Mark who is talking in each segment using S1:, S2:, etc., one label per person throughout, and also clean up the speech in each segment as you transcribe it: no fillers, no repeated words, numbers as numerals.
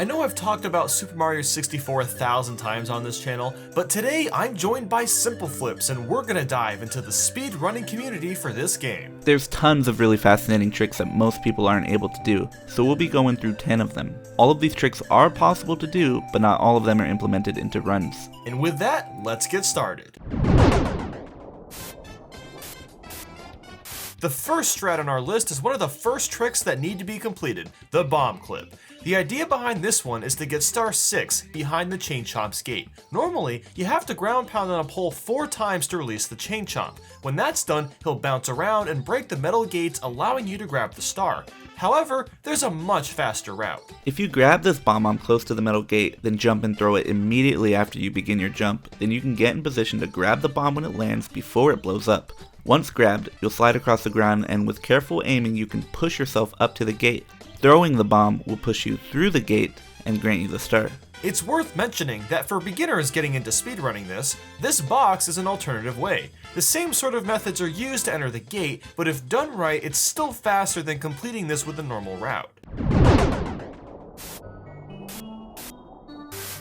S1: I know I've talked about Super Mario 64 1,000 times on this channel, but today I'm joined by SimpleFlips and we're gonna dive into the speedrunning community for this game.
S2: There's tons of really fascinating tricks that most people aren't able to do, so we'll be going through 10 of them. All of these tricks are possible to do, but not all of them are implemented into runs.
S1: And with that, let's get started. The first strat on our list is one of the first tricks that need to be completed, the bomb clip. The idea behind this one is to get star 6 behind the chain chomp's gate. Normally, you have to ground pound on a pole 4 times to release the chain chomp. When that's done, he'll bounce around and break the metal gates, allowing you to grab the star. However, there's a much faster route.
S2: If you grab this bomb close to the metal gate, then jump and throw it immediately after you begin your jump, then you can get in position to grab the bomb when it lands before it blows up. Once grabbed, you'll slide across the ground, and with careful aiming you can push yourself up to the gate. Throwing the bomb will push you through the gate and grant you the star.
S1: It's worth mentioning that for beginners getting into speedrunning this box is an alternative way. The same sort of methods are used to enter the gate, but if done right, it's still faster than completing this with a normal route.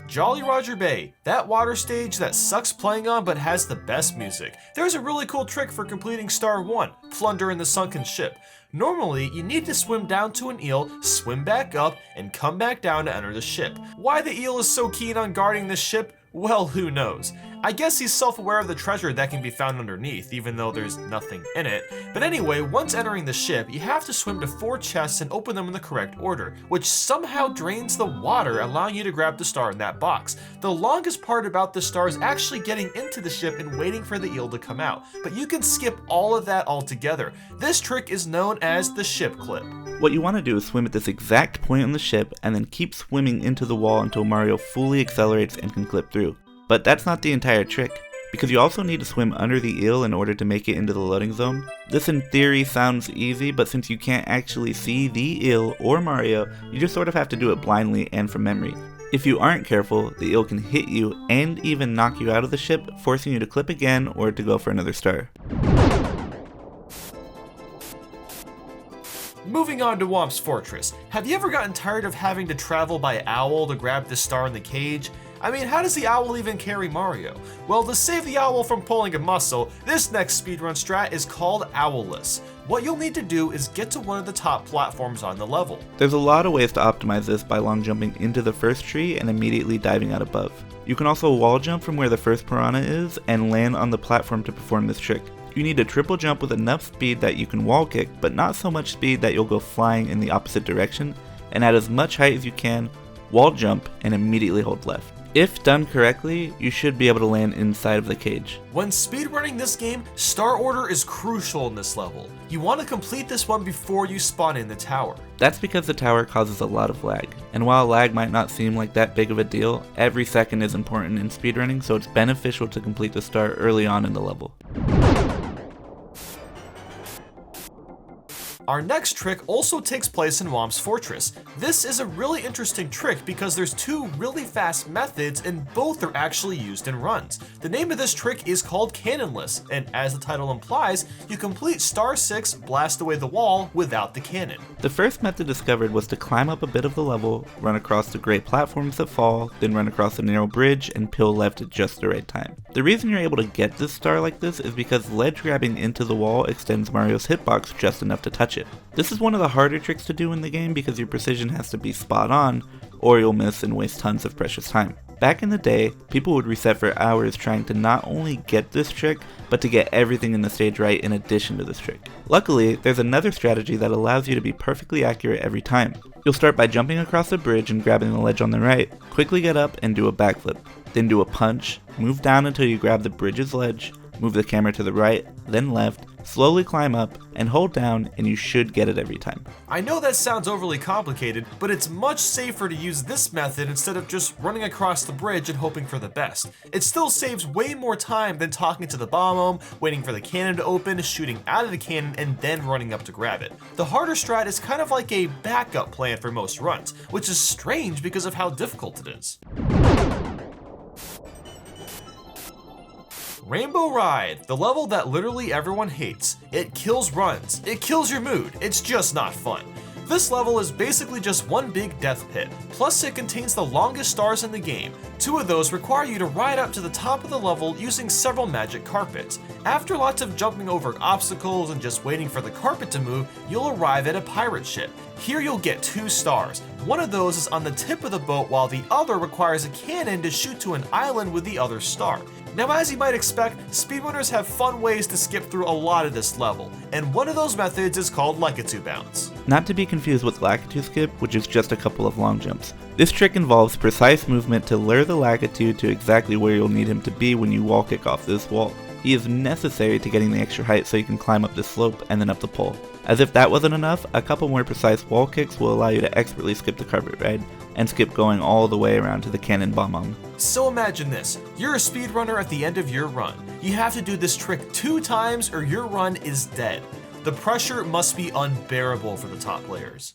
S1: Jolly Roger Bay, that water stage that sucks playing on but has the best music. There's a really cool trick for completing star 1, Plunder in the Sunken Ship. Normally, you need to swim down to an eel, swim back up, and come back down to enter the ship. Why the eel is so keen on guarding the ship? Well, who knows? I guess he's self-aware of the treasure that can be found underneath, even though there's nothing in it. But anyway, once entering the ship, you have to swim to 4 chests and open them in the correct order, which somehow drains the water, allowing you to grab the star in that box. The longest part about the star is actually getting into the ship and waiting for the eel to come out, but you can skip all of that altogether. This trick is known as the ship clip.
S2: What you want to do is swim at this exact point on the ship and then keep swimming into the wall until Mario fully accelerates and can clip through. But that's not the entire trick, because you also need to swim under the eel in order to make it into the loading zone. This in theory sounds easy, but since you can't actually see the eel or Mario, you just sort of have to do it blindly and from memory. If you aren't careful, the eel can hit you and even knock you out of the ship, forcing you to clip again or to go for another star.
S1: Moving on to Whomp's Fortress. Have you ever gotten tired of having to travel by owl to grab the star in the cage? I mean, how does the owl even carry Mario? Well, to save the owl from pulling a muscle, this next speedrun strat is called Owlless. What you'll need to do is get to one of the top platforms on the level.
S2: There's a lot of ways to optimize this by long jumping into the first tree and immediately diving out above. You can also wall jump from where the first piranha is and land on the platform to perform this trick. You need to triple jump with enough speed that you can wall kick, but not so much speed that you'll go flying in the opposite direction, and at as much height as you can, wall jump and immediately hold left. If done correctly, you should be able to land inside of the cage.
S1: When speedrunning this game, star order is crucial in this level. You want to complete this one before you spawn in the tower.
S2: That's because the tower causes a lot of lag, and while lag might not seem like that big of a deal, every second is important in speedrunning, so it's beneficial to complete the star early on in the level.
S1: Our next trick also takes place in Whomp's Fortress. This is a really interesting trick because there's 2 really fast methods and both are actually used in runs. The name of this trick is called Cannonless, and as the title implies, you complete star 6, blast away the wall without the cannon.
S2: The first method discovered was to climb up a bit of the level, run across the great platforms that fall, then run across a narrow bridge and peel left at just the right time. The reason you're able to get this star like this is because ledge grabbing into the wall extends Mario's hitbox just enough to touch it. This is one of the harder tricks to do in the game because your precision has to be spot on, or you'll miss and waste tons of precious time. Back in the day, people would reset for hours trying to not only get this trick, but to get everything in the stage right in addition to this trick. Luckily, there's another strategy that allows you to be perfectly accurate every time. You'll start by jumping across the bridge and grabbing the ledge on the right, quickly get up and do a backflip, then do a punch, move down until you grab the bridge's ledge, move the camera to the right, then left, slowly climb up, and hold down, and you should get it every time.
S1: I know that sounds overly complicated, but it's much safer to use this method instead of just running across the bridge and hoping for the best. It still saves way more time than talking to the bomb, waiting for the cannon to open, shooting out of the cannon, and then running up to grab it. The harder strat is kind of like a backup plan for most runs, which is strange because of how difficult it is. Rainbow Ride, the level that literally everyone hates. It kills runs, it kills your mood, it's just not fun. This level is basically just one big death pit, plus it contains the longest stars in the game. 2 of those require you to ride up to the top of the level using several magic carpets. After lots of jumping over obstacles and just waiting for the carpet to move, you'll arrive at a pirate ship. Here you'll get 2 stars. One of those is on the tip of the boat while the other requires a cannon to shoot to an island with the other star. Now, as you might expect, speedrunners have fun ways to skip through a lot of this level, and one of those methods is called Lakitu Bounce.
S2: Not to be confused with Lakitu Skip, which is just a couple of long jumps. This trick involves precise movement to lure the Lakitu to exactly where you'll need him to be when you wall kick off this wall. He is necessary to getting the extra height so you can climb up the slope and then up the pole. As if that wasn't enough, a couple more precise wall kicks will allow you to expertly skip the carpet ride, and skip going all the way around to the cannon bomb.
S1: So imagine this, you're a speedrunner at the end of your run. You have to do this trick 2 times or your run is dead. The pressure must be unbearable for the top players.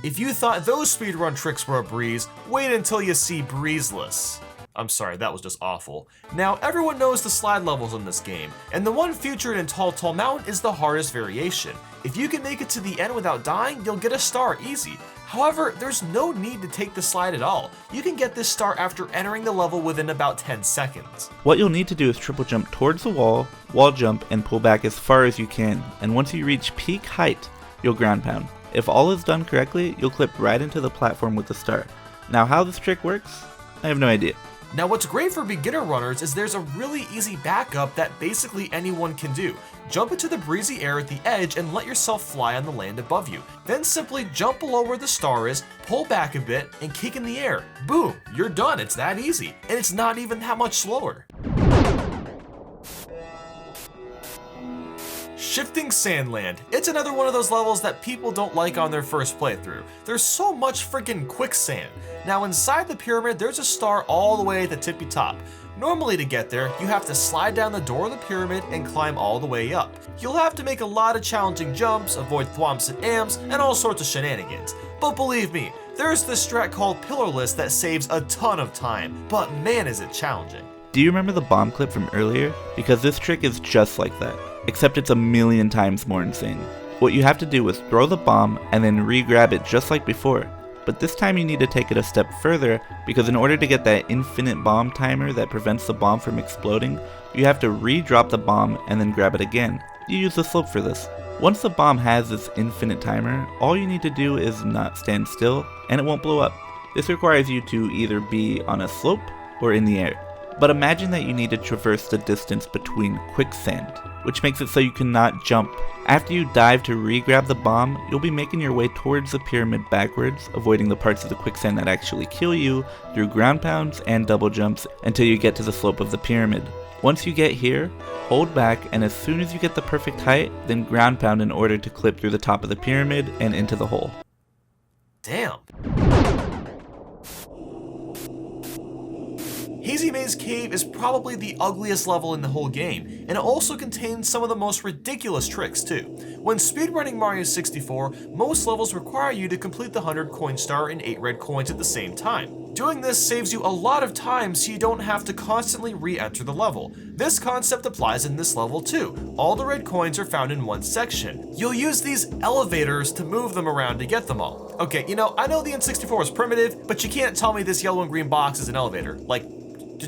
S1: If you thought those speedrun tricks were a breeze, wait until you see Breezeless. I'm sorry, that was just awful. Now, everyone knows the slide levels in this game, and the one featured in Tall Mountain is the hardest variation. If you can make it to the end without dying, you'll get a star easy. However, there's no need to take the slide at all. You can get this star after entering the level within about 10 seconds.
S2: What you'll need to do is triple jump towards the wall jump, and pull back as far as you can, and once you reach peak height, you'll ground pound. If all is done correctly, you'll clip right into the platform with the star. Now, how this trick works, I have no idea.
S1: Now, what's great for beginner runners is there's a really easy backup that basically anyone can do. Jump into the breezy air at the edge and let yourself fly on the land above you. Then simply jump below where the star is, pull back a bit, and kick in the air. Boom, you're done, it's that easy. And it's not even that much slower. Shifting Sandland. It's another one of those levels that people don't like on their first playthrough. There's so much freaking quicksand. Now inside the pyramid, there's a star all the way at the tippy top. Normally to get there, you have to slide down the door of the pyramid and climb all the way up. You'll have to make a lot of challenging jumps, avoid thwomps and amps, and all sorts of shenanigans. But believe me, there's this strat called Pillarless that saves a ton of time, but man is it challenging.
S2: Do you remember the bomb clip from earlier? Because this trick is just like that, except it's a million times more insane. What you have to do is throw the bomb and then re-grab it just like before, but this time you need to take it a step further because in order to get that infinite bomb timer that prevents the bomb from exploding, you have to re-drop the bomb and then grab it again. You use the slope for this. Once the bomb has this infinite timer, all you need to do is not stand still and it won't blow up. This requires you to either be on a slope or in the air. But imagine that you need to traverse the distance between quicksand, which makes it so you cannot jump. After you dive to re-grab the bomb, you'll be making your way towards the pyramid backwards, avoiding the parts of the quicksand that actually kill you through ground pounds and double jumps until you get to the slope of the pyramid. Once you get here, hold back, and as soon as you get the perfect height, then ground pound in order to clip through the top of the pyramid and into the hole.
S1: Damn. Hazy Maze Cave is probably the ugliest level in the whole game, and it also contains some of the most ridiculous tricks too. When speedrunning Mario 64, most levels require you to complete the 100 coin star and 8 red coins at the same time. Doing this saves you a lot of time so you don't have to constantly re-enter the level. This concept applies in this level too. All the red coins are found in one section. You'll use these elevators to move them around to get them all. Okay, I know the N64 is primitive, but you can't tell me this yellow and green box is an elevator. Like,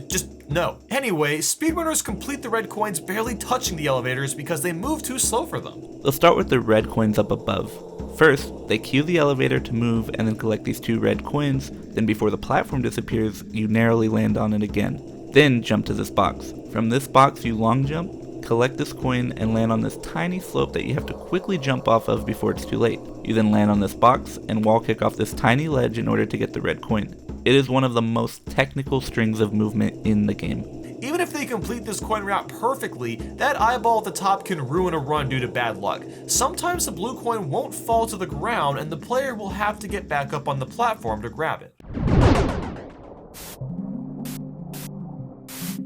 S1: just no. Anyway, speedrunners complete the red coins barely touching the elevators because they move too slow for them.
S2: They'll start with the red coins up above. First, they cue the elevator to move and then collect these 2 red coins, then before the platform disappears, you narrowly land on it again. Then jump to this box. From this box you long jump, collect this coin, and land on this tiny slope that you have to quickly jump off of before it's too late. You then land on this box and wall kick off this tiny ledge in order to get the red coin. It is one of the most technical strings of movement in the game.
S1: Even if they complete this coin route perfectly, that eyeball at the top can ruin a run due to bad luck. Sometimes the blue coin won't fall to the ground and the player will have to get back up on the platform to grab it.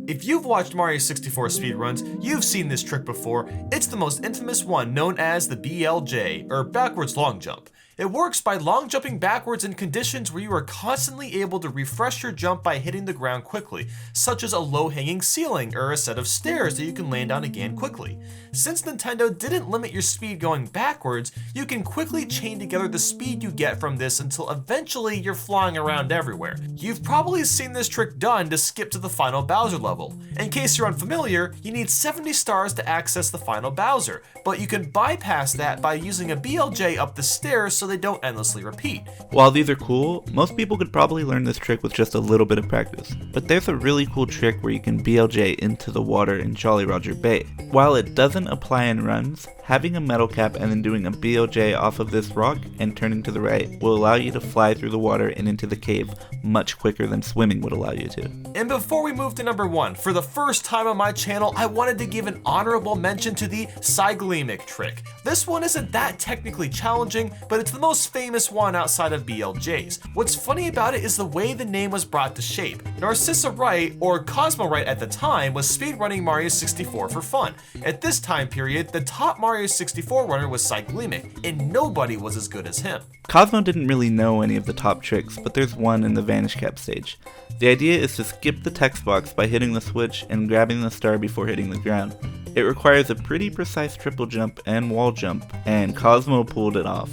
S1: If you've watched Mario 64 speedruns, you've seen this trick before. It's the most infamous one, known as the BLJ, or backwards long jump. It works by long jumping backwards in conditions where you are constantly able to refresh your jump by hitting the ground quickly, such as a low-hanging ceiling or a set of stairs that you can land on again quickly. Since Nintendo didn't limit your speed going backwards, you can quickly chain together the speed you get from this until eventually you're flying around everywhere. You've probably seen this trick done to skip to the final Bowser level. In case you're unfamiliar, you need 70 stars to access the final Bowser, but you can bypass that by using a BLJ up the stairs so they don't endlessly repeat.
S2: While these are cool, most people could probably learn this trick with just a little bit of practice. But there's a really cool trick where you can BLJ into the water in Jolly Roger Bay. While it doesn't apply in runs, having a metal cap and then doing a BLJ off of this rock and turning to the right will allow you to fly through the water and into the cave much quicker than swimming would allow you to.
S1: And before we move to number 1, for the first time on my channel, I wanted to give an honorable mention to the Cyglemic trick. This one isn't that technically challenging, but it's the most famous one outside of BLJs. What's funny about it is the way the name was brought to shape. Narcissa Wright, or Cosmo Wright at the time, was speedrunning Mario 64 for fun. At this time period, the top Mario 64 runner was Cyglemic, and nobody was as good as him.
S2: Cosmo didn't really know any of the top tricks, but there's one in the Vanish Cap stage. The idea is to skip the text box by hitting the switch and grabbing the star before hitting the ground. It requires a pretty precise triple jump and wall jump, and Cosmo pulled it off.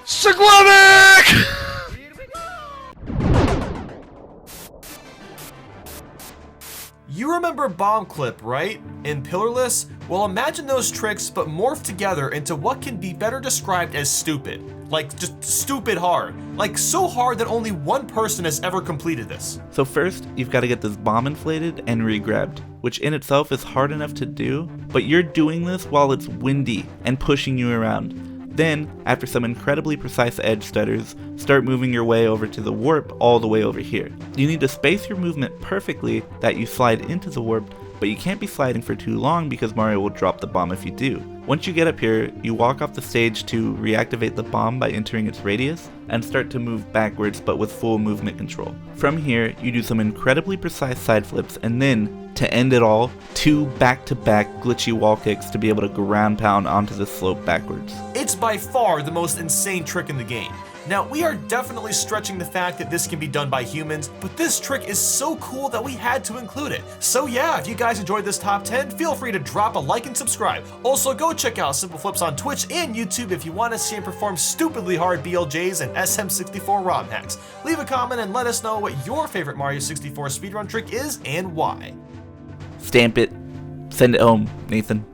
S1: Cyglemic! You remember Bomb Clip, right? In Pillarless? Well, imagine those tricks but morph together into what can be better described as stupid. Like, just stupid hard. Like, so hard that only one person has ever completed this.
S2: So first, you've got to get this bomb inflated and re-grabbed, which in itself is hard enough to do, but you're doing this while it's windy and pushing you around. Then, after some incredibly precise edge stutters, start moving your way over to the warp all the way over here. You need to space your movement perfectly that you slide into the warp, but you can't be sliding for too long because Mario will drop the bomb if you do. Once you get up here, you walk off the stage to reactivate the bomb by entering its radius, and start to move backwards but with full movement control. From here, you do some incredibly precise side flips, and then, to end it all, 2 back-to-back glitchy wall kicks to be able to ground pound onto the slope backwards.
S1: It's by far the most insane trick in the game. Now, we are definitely stretching the fact that this can be done by humans, but this trick is so cool that we had to include it. So yeah, if you guys enjoyed this top 10, feel free to drop a like and subscribe. Also, go check out SimpleFlips on Twitch and YouTube if you want to see him perform stupidly hard BLJs and SM64 ROM hacks. Leave a comment and let us know what your favorite Mario 64 speedrun trick is and why.
S2: Stamp it. Send it home, Nathan.